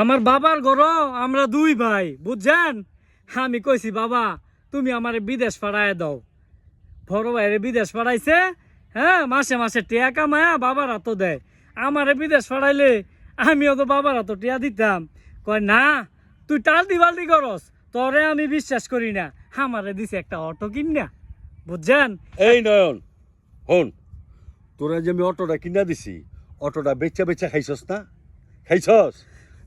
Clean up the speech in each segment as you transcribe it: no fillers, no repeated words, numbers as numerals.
আমার বাবার ঘর আমরা দুই ভাই বুঝছেন। আমি কইছি বাবা তুমি আমার বিদেশ পাঠায় দাও। বড় ভাইয়ের বিদেশ পাঠাইছে, হ্যাঁ মাসে মাসে টিয়া কামায়া বাবার হাত দেয়। আমারে বিদেশ পাঠাইলে আমিও তো বাবার হাত টিয়া দিতাম। কয় না তুই টালতি বালতি করস, তোরে আমি বিশ্বাস করি না। আমারে দিছে একটা অটো কিনা বুঝছেন। এই নয়ন হন, তোরা যে আমি অটোটা কিনা দিছি, অটোটা বেচা বেচা খাইছস না? খাইছস?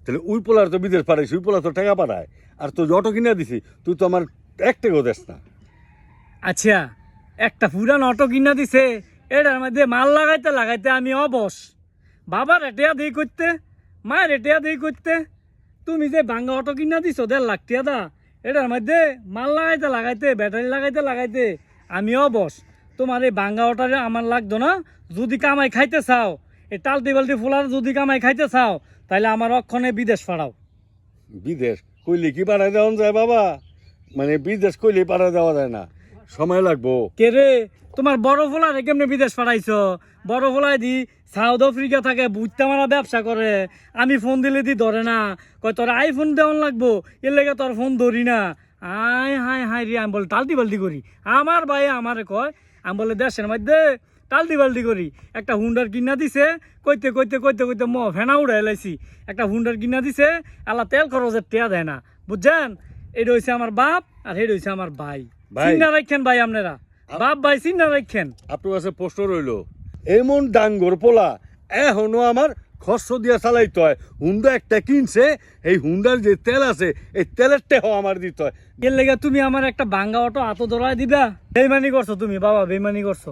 তাহলে ওই পোলার তো বিদেশ পাঠাইছি, ওই পোলা তো টাকা পাঠায়। আর তুই যে অটো কিনা দিছি তুই তো আমার এক টাকাও দেস না। আচ্ছা একটা পুরান অটো কিনা দিছে, এটার মধ্যে মাল লাগাইতে লাগাইতে আমি অবশ। বাবার রেটিয়া দিই করতে, মায়ের রেটিয়া দিই করতে। তুমি যে ভাঙ্গা অটো কিনা দিছো 1.5 লাখ টিয়া দা, এটার মধ্যে মাল লাগাইতে লাগাইতে ব্যাটারি লাগাইতে লাগাইতে আমি অবশ। তোমার এই ভাঙ্গা অটোরে আমার লাগতো না। যদি কামাই খাইতে চাও, এই টালতি বালতি ফুলার যদি কামাই খাইতে চাও, তাহলে আমার অক্ষণে বিদেশ পাঠাও। বিদেশ কইলে কি পাঠায় দেওয়া যায় বাবা? মানে বিদেশ কইলে পাঠায় দেওয়া যায় না, সময় লাগবো। কে রে তোমার বড় ফোলারে কেমনে বিদেশ পাঠাইছো? বড় ফোলাই দি সাউথ আফ্রিকা থাকে, বুঝতে মারা ব্যবসা করে। আমি ফোন দিলে দি ধরে না, কয় তোর আইফোন দেওয়ান লাগবো, এর লেগে তোর ফোন ধরি না। আয় হায় হায় রে, আমি বলে টালতি বালতি করি। আমার ভাই আমারে কয়, আমি বলে দেশের মধ্যে টালতি বালতি করি। একটা হুন্ডার কিনা দিছে, কইতে কইতে কইতে কইতে ফেনা উড়াই লাইছি। একটা হুন্ডার কিনা দিছে, আল্লাহ তেল খরচের টেয়া দেয় না বুঝছেন। এটা হইছে আমার বাপ আর এটা হইছে আমার ভাই। ভাই। চিন্তা রাখেন ভাই আপনারা, বাপ ভাই চিন্তা রাখেন। আপনার কাছে প্রশ্ন রইল, এমন ডাঙ্গর পোলা এখনো আমার খরচ দিয়া চালাইতে হয়। হুন্ডা একটা কিনছে, এই হুন্ডার যে তেল আছে এই তেলের টেহ আমার দিতে হয়। এর লেগে তুমি আমার একটা ভাঙ্গা অটো হাতে ধরায় দিবা? বেইমানি করছো তুমি বাবা, বেইমানি করছো।